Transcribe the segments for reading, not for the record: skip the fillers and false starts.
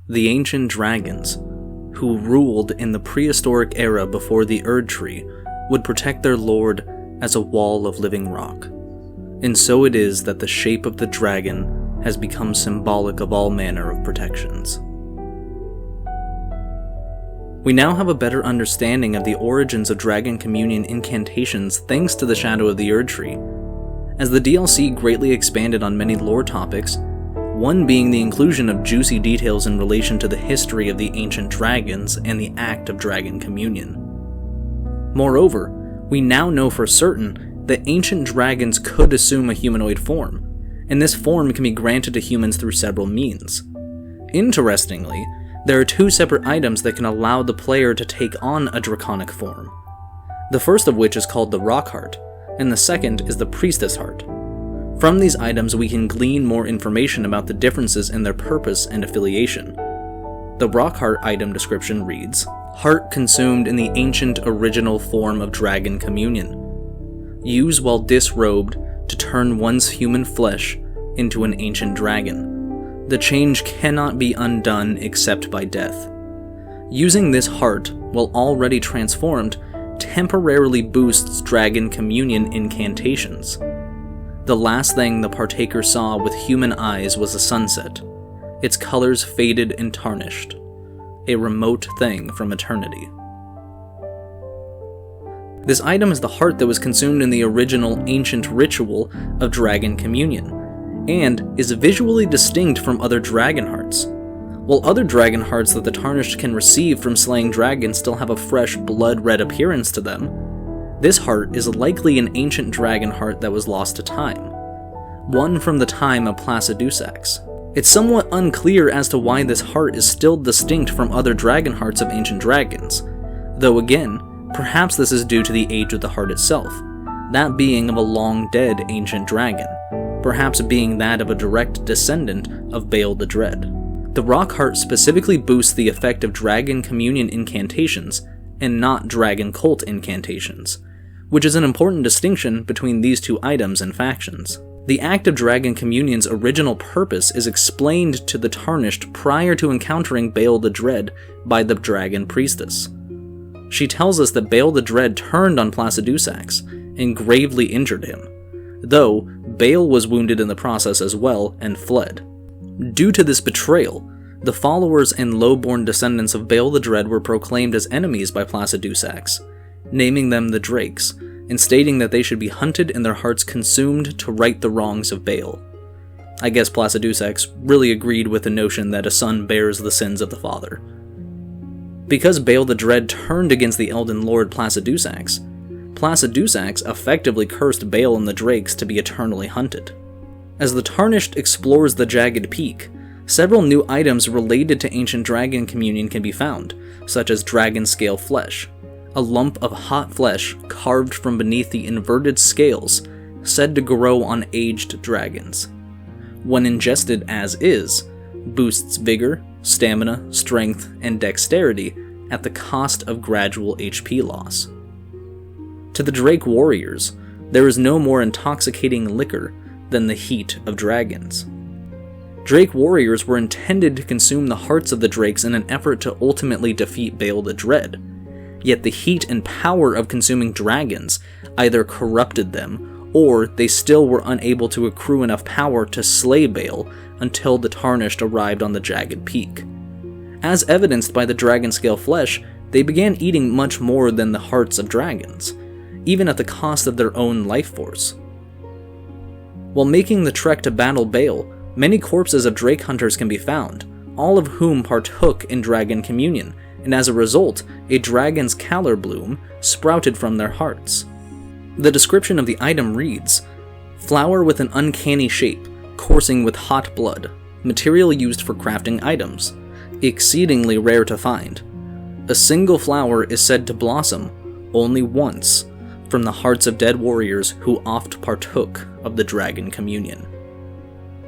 the ancient dragons, who ruled in the prehistoric era before the Erdtree, would protect their lord as a wall of living rock. And so it is that the shape of the dragon has become symbolic of all manner of protections. We now have a better understanding of the origins of Dragon Communion incantations thanks to the Shadow of the Erdtree, as the DLC greatly expanded on many lore topics, one being the inclusion of juicy details in relation to the history of the ancient dragons and the act of Dragon Communion. Moreover, we now know for certain that ancient dragons could assume a humanoid form, and this form can be granted to humans through several means. Interestingly, there are two separate items that can allow the player to take on a draconic form. The first of which is called the Rock Heart, and the second is the Priestess Heart. From these items we can glean more information about the differences in their purpose and affiliation. The Rock Heart item description reads, "Heart consumed in the ancient original form of Dragon Communion. Use while disrobed to turn one's human flesh into an ancient dragon. The change cannot be undone except by death. Using this heart, while already transformed, temporarily boosts Dragon Communion incantations. The last thing the partaker saw with human eyes was a sunset, its colors faded and tarnished, a remote thing from eternity." This item is the heart that was consumed in the original ancient ritual of Dragon Communion, and is visually distinct from other dragon hearts. While other dragon hearts that the Tarnished can receive from slaying dragons still have a fresh blood-red appearance to them, this heart is likely an ancient dragon heart that was lost to time, one from the time of Placidusax. It's somewhat unclear as to why this heart is still distinct from other dragon hearts of ancient dragons, though again, perhaps this is due to the age of the heart itself, that being of a long-dead ancient dragon, perhaps being that of a direct descendant of Baal the Dread. The Rock Heart specifically boosts the effect of Dragon Communion incantations, and not Dragon Cult incantations, which is an important distinction between these two items and factions. The act of Dragon Communion's original purpose is explained to the Tarnished prior to encountering Baal the Dread by the Dragon Priestess. She tells us that Baal the Dread turned on Placidusax and gravely injured him, though Baal was wounded in the process as well and fled. Due to this betrayal, the followers and low-born descendants of Baal the Dread were proclaimed as enemies by Placidusax, naming them the Drakes, and stating that they should be hunted and their hearts consumed to right the wrongs of Baal. I guess Placidusax really agreed with the notion that a son bears the sins of the father. Because Baal the Dread turned against the Elden Lord Placidusax, Placidusax effectively cursed Baal and the Drakes to be eternally hunted. As the Tarnished explores the Jagged Peak, several new items related to ancient Dragon Communion can be found, such as dragon scale flesh, a lump of hot flesh carved from beneath the inverted scales said to grow on aged dragons. When ingested as is, boosts vigor, stamina, strength, and dexterity at the cost of gradual HP loss. To the Drake warriors, there is no more intoxicating liquor than the heat of dragons. Drake warriors were intended to consume the hearts of the Drakes in an effort to ultimately defeat Baal the Dread, yet the heat and power of consuming dragons either corrupted them, or they still were unable to accrue enough power to slay Baal until the Tarnished arrived on the Jagged Peak. As evidenced by the dragon scale flesh, they began eating much more than the hearts of dragons, even at the cost of their own life force. While making the trek to battle Baal, many corpses of Drake hunters can be found, all of whom partook in Dragon Communion, and as a result, a dragon's calor bloom sprouted from their hearts. The description of the item reads, "Flower with an uncanny shape, coursing with hot blood, material used for crafting items, exceedingly rare to find. A single flower is said to blossom only once from the hearts of dead warriors who oft partook of the Dragon Communion."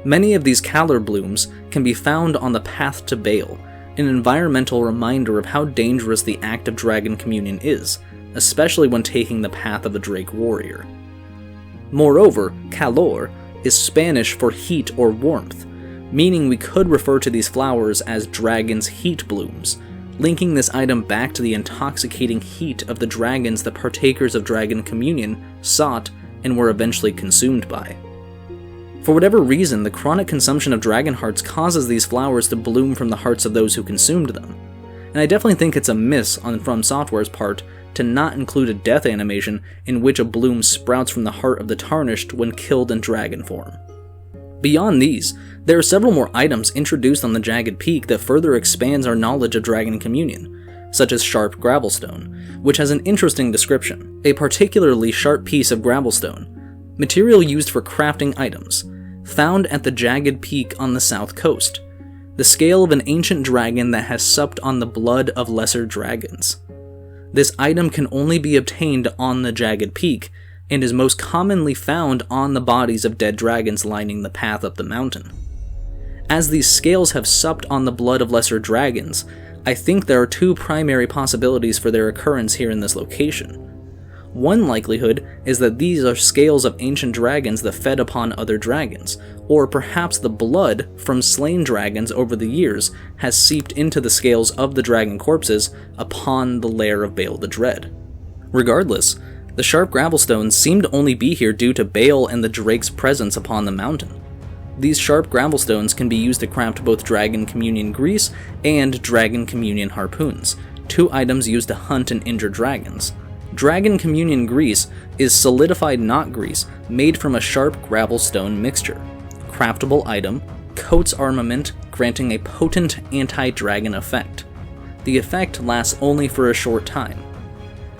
Many of these calor blooms can be found on the path to Baal, an environmental reminder of how dangerous the act of Dragon Communion is, especially when taking the path of a Drake warrior. Moreover, calor is Spanish for heat or warmth, meaning we could refer to these flowers as dragon's heat blooms, linking this item back to the intoxicating heat of the dragons the partakers of Dragon Communion sought and were eventually consumed by. For whatever reason, the chronic consumption of dragon hearts causes these flowers to bloom from the hearts of those who consumed them, and I definitely think it's a miss on FromSoftware's part to not include a death animation in which a bloom sprouts from the heart of the Tarnished when killed in dragon form. Beyond these, there are several more items introduced on the Jagged Peak that further expands our knowledge of Dragon Communion, such as sharp gravelstone, which has an interesting description. A particularly sharp piece of gravelstone, material used for crafting items, found at the Jagged Peak on the south coast, the scale of an ancient dragon that has supped on the blood of lesser dragons. This item can only be obtained on the Jagged Peak, and is most commonly found on the bodies of dead dragons lining the path up the mountain. As these scales have supped on the blood of lesser dragons, I think there are two primary possibilities for their occurrence here in this location. One likelihood is that these are scales of ancient dragons that fed upon other dragons, or perhaps the blood from slain dragons over the years has seeped into the scales of the dragon corpses upon the lair of Baal the Dread. Regardless, the sharp gravelstones seem to only be here due to Baal and the Drake's presence upon the mountain. These sharp gravelstones can be used to craft both Dragon Communion grease and Dragon Communion harpoons, two items used to hunt and injure dragons. Dragon Communion grease is solidified knot grease made from a sharp gravelstone mixture. Craftable item, coats armament, granting a potent anti-dragon effect. The effect lasts only for a short time.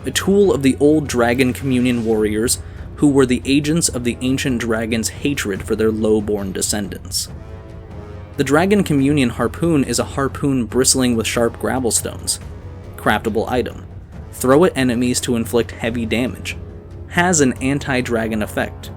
A tool of the old Dragon Communion warriors who were the agents of the ancient dragon's hatred for their low-born descendants. The Dragon Communion harpoon is a harpoon bristling with sharp gravelstones. Craftable item. Throw at enemies to inflict heavy damage. Has an anti-dragon effect.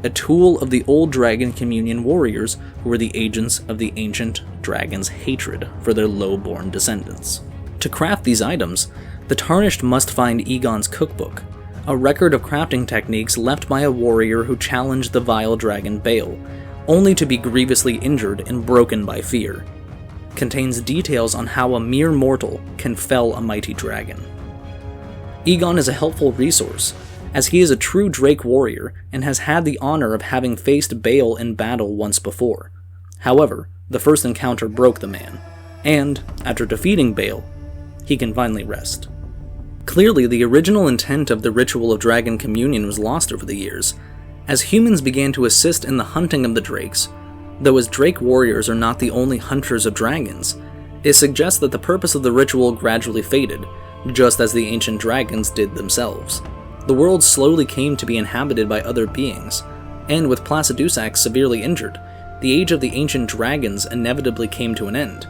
A tool of the old Dragon Communion warriors who were the agents of the ancient dragon's hatred for their low-born descendants. To craft these items, the Tarnished must find Egon's cookbook, a record of crafting techniques left by a warrior who challenged the vile dragon Baal, only to be grievously injured and broken by fear. Contains details on how a mere mortal can fell a mighty dragon. Egon is a helpful resource, as he is a true Drake warrior and has had the honor of having faced Baal in battle once before. However, the first encounter broke the man, and, after defeating Baal, he can finally rest. Clearly, the original intent of the ritual of Dragon Communion was lost over the years, as humans began to assist in the hunting of the drakes. Though as Drake warriors are not the only hunters of dragons, it suggests that the purpose of the ritual gradually faded, just as the ancient dragons did themselves. The world slowly came to be inhabited by other beings, and with Placidusax severely injured, the age of the ancient dragons inevitably came to an end.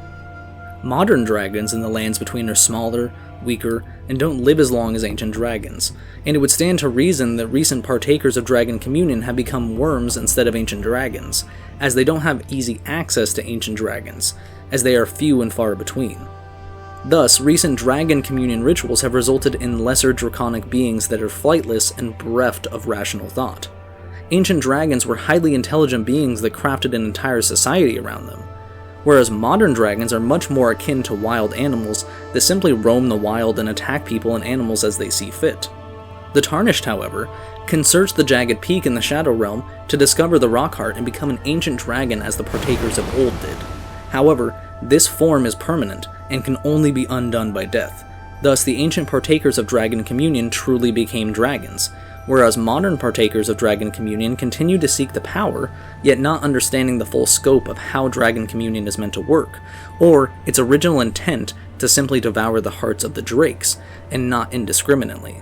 Modern dragons in the lands between are smaller, weaker, and don't live as long as ancient dragons, and it would stand to reason that recent partakers of Dragon Communion have become worms instead of ancient dragons, as they don't have easy access to ancient dragons, as they are few and far between. Thus, recent Dragon Communion rituals have resulted in lesser draconic beings that are flightless and bereft of rational thought. Ancient dragons were highly intelligent beings that crafted an entire society around them, whereas modern dragons are much more akin to wild animals that simply roam the wild and attack people and animals as they see fit. The Tarnished, however, can search the Jagged Peak in the Shadow Realm to discover the Rockheart and become an ancient dragon as the partakers of old did. However, this form is permanent and can only be undone by death. Thus, the ancient partakers of Dragon Communion truly became dragons, whereas modern partakers of Dragon Communion continue to seek the power, yet not understanding the full scope of how Dragon Communion is meant to work, or its original intent to simply devour the hearts of the drakes, and not indiscriminately.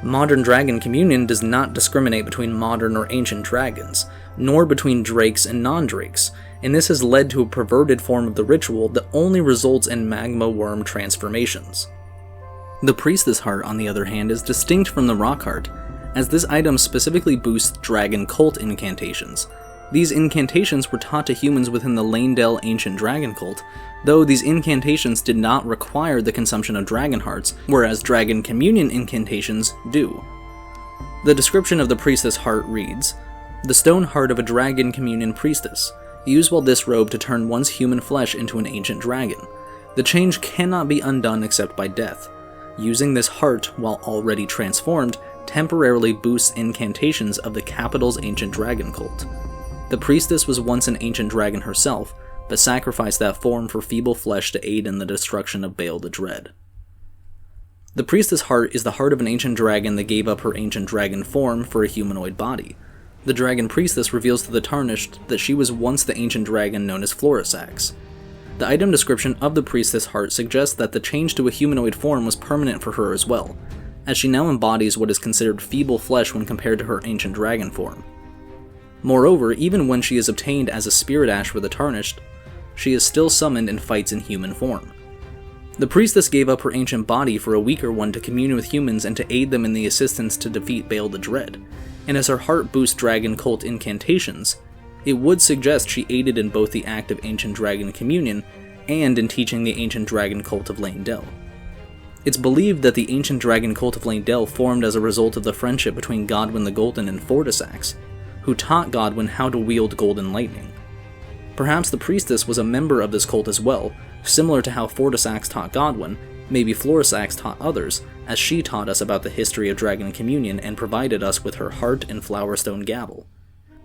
Modern Dragon Communion does not discriminate between modern or ancient dragons, nor between drakes and non-drakes, and this has led to a perverted form of the ritual that only results in magma worm transformations. The Priestess Heart, on the other hand, is distinct from the Rockheart, as this item specifically boosts Dragon Cult incantations. These incantations were taught to humans within the Lanedale Ancient Dragon Cult, though these incantations did not require the consumption of Dragon Hearts, whereas Dragon Communion incantations do. The description of the Priestess Heart reads, "The stone heart of a Dragon Communion priestess. Use while disrobed to turn one's human flesh into an ancient dragon. The change cannot be undone except by death. Using this heart while already transformed temporarily boosts incantations of the capital's ancient dragon cult. The priestess was once an ancient dragon herself, but sacrificed that form for feeble flesh to aid in the destruction of Baal the Dread. The priestess heart is the heart of an ancient dragon that gave up her ancient dragon form for a humanoid body. The dragon priestess reveals to the Tarnished that she was once the ancient dragon known as Florisax. The item description of the priestess heart suggests that the change to a humanoid form was permanent for her as well, as she now embodies what is considered feeble flesh when compared to her ancient dragon form. Moreover, even when she is obtained as a spirit ash for the Tarnished, she is still summoned and fights in human form. The priestess gave up her ancient body for a weaker one to commune with humans and to aid them in the assistance to defeat Baal the Dread, and as her heart boosts dragon cult incantations, it would suggest she aided in both the act of ancient dragon communion and in teaching the ancient dragon cult of Leyndell. It's believed that the ancient dragon cult of Leyndell formed as a result of the friendship between Godwyn the Golden and Fortisax, who taught Godwyn how to wield golden lightning. Perhaps the priestess was a member of this cult as well, similar to how Fortisax taught Godwyn. Maybe Florisax taught others, as she taught us about the history of dragon communion and provided us with her heart and flowerstone gavel.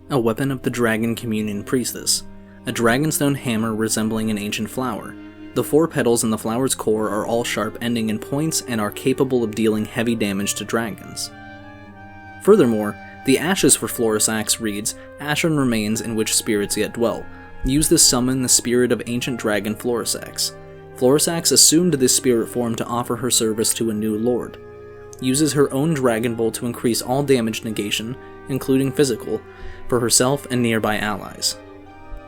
A weapon of the dragon communion priestess, a dragonstone hammer resembling an ancient flower. The 4 petals in the flower's core are all sharp, ending in points, and are capable of dealing heavy damage to dragons. Furthermore, the ashes for Florisax reads, "Ashen remains in which spirits yet dwell. Use to summon the spirit of ancient dragon Florisax." Florisax assumed this spirit form to offer her service to a new lord. Uses her own dragon bolt to increase all damage negation, including physical, for herself and nearby allies.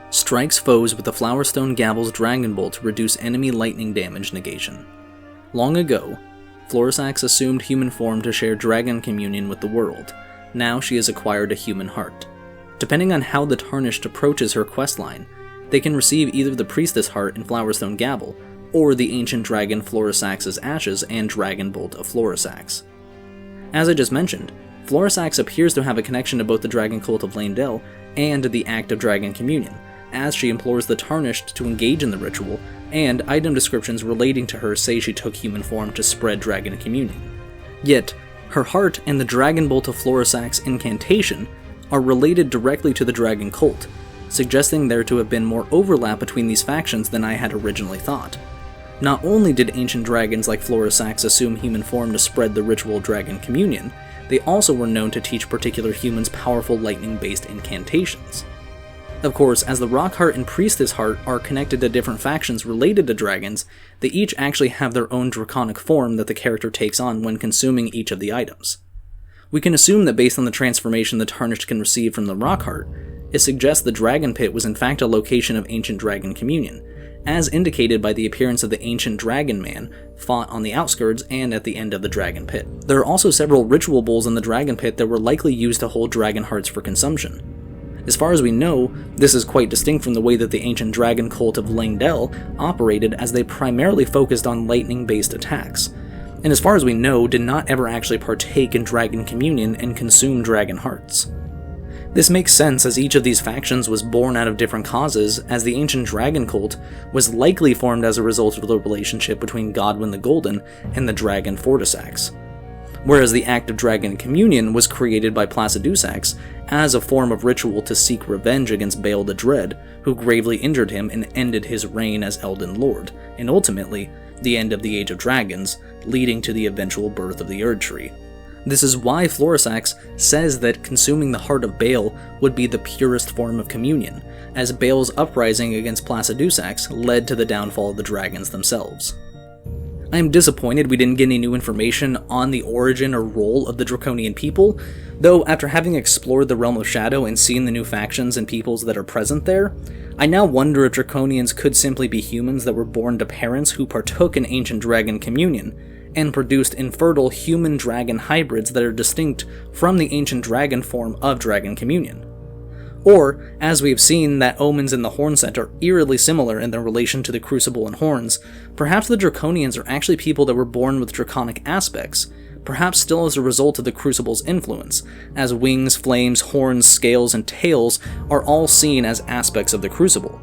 Strikes foes with the Flowerstone Gavel's dragon bolt to reduce enemy lightning damage negation. Long ago, Florisax assumed human form to share dragon communion with the world. Now she has acquired a human heart. Depending on how the Tarnished approaches her questline, they can receive either the priestess heart and Flowerstone Gavel, or the ancient dragon Florisax's ashes and dragon bolt of Florisax. As I just mentioned, Florisax appears to have a connection to both the dragon cult of Leyndell and the act of dragon communion, as she implores the Tarnished to engage in the ritual, and item descriptions relating to her say she took human form to spread dragon communion. Yet, her heart and the dragon bolt of Florisax incantation are related directly to the dragon cult, suggesting there to have been more overlap between these factions than I had originally thought. Not only did ancient dragons like Florisax assume human form to spread the ritual dragon communion, they also were known to teach particular humans powerful lightning-based incantations. Of course, as the Rockheart and Priestess Heart are connected to different factions related to dragons, they each actually have their own draconic form that the character takes on when consuming each of the items. We can assume that based on the transformation the Tarnished can receive from the Rockheart, it suggests the Dragon Pit was in fact a location of ancient dragon communion, as indicated by the appearance of the ancient Dragon Man fought on the outskirts and at the end of the Dragon Pit. There are also several ritual bowls in the Dragon Pit that were likely used to hold dragon hearts for consumption. As far as we know, this is quite distinct from the way that the ancient dragon cult of Leyndell operated, as they primarily focused on lightning-based attacks, and as far as we know, did not ever actually partake in dragon communion and consume dragon hearts. This makes sense, as each of these factions was born out of different causes, as the ancient dragon cult was likely formed as a result of the relationship between Godwyn the Golden and the dragon Fortisax, whereas the act of dragon communion was created by Placidusax as a form of ritual to seek revenge against Baal the Dread, who gravely injured him and ended his reign as Elden Lord, and ultimately, the end of the Age of Dragons, leading to the eventual birth of the Erdtree. This is why Florisax says that consuming the heart of Baal would be the purest form of communion, as Baal's uprising against Placidusax led to the downfall of the dragons themselves. I am disappointed we didn't get any new information on the origin or role of the Draconian people, though after having explored the Realm of Shadow and seen the new factions and peoples that are present there, I now wonder if Draconians could simply be humans that were born to parents who partook in ancient dragon communion, and produced infertile human-dragon hybrids that are distinct from the ancient dragon form of dragon communion. Or, as we've seen that omens in the Hornset are eerily similar in their relation to the Crucible and Horns, perhaps the Draconians are actually people that were born with draconic aspects, perhaps still as a result of the Crucible's influence, as wings, flames, horns, scales, and tails are all seen as aspects of the Crucible.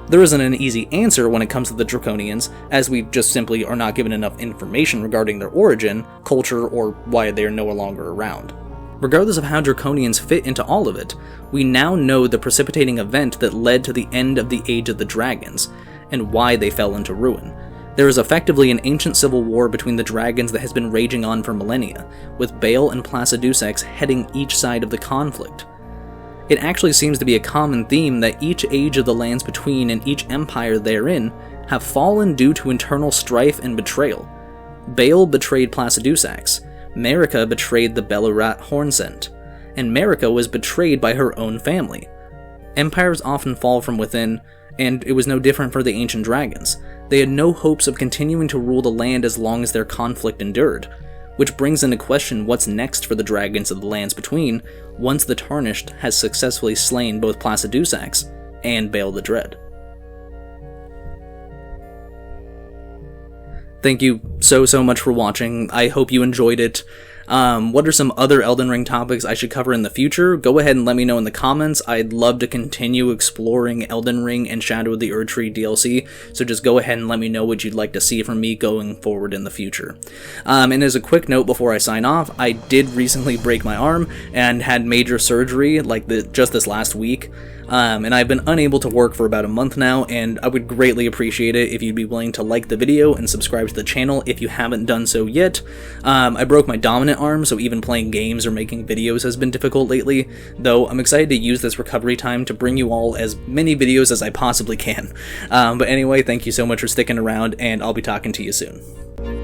There isn't an easy answer when it comes to the Draconians, as we just simply are not given enough information regarding their origin, culture, or why they are no longer around. Regardless of how Draconians fit into all of it, we now know the precipitating event that led to the end of the Age of the Dragons, and why they fell into ruin. There is effectively an ancient civil war between the dragons that has been raging on for millennia, with Baal and Placidusax heading each side of the conflict. It actually seems to be a common theme that each age of the lands between and each empire therein have fallen due to internal strife and betrayal. Baal betrayed Placidusax, Marika betrayed the Belurat Hornsent, and Marika was betrayed by her own family. Empires often fall from within, and it was no different for the ancient dragons. They had no hopes of continuing to rule the land as long as their conflict endured, which brings into question what's next for the dragons of the lands between once the Tarnished has successfully slain both Placidusax and Baal the Dread. Thank you so much for watching. I hope you enjoyed it. What are some other Elden Ring topics I should cover in the future? Go ahead and let me know in the comments. I'd love to continue exploring Elden Ring and Shadow of the Erdtree DLC, so just go ahead and let me know what you'd like to see from me going forward in the future. And as a quick note before I sign off, I did recently break my arm and had major surgery just this last week. And I've been unable to work for about a month now, and I would greatly appreciate it if you'd be willing to like the video and subscribe to the channel if you haven't done so yet. I broke my dominant arm, so even playing games or making videos has been difficult lately, though I'm excited to use this recovery time to bring you all as many videos as I possibly can. But anyway, thank you so much for sticking around, and I'll be talking to you soon.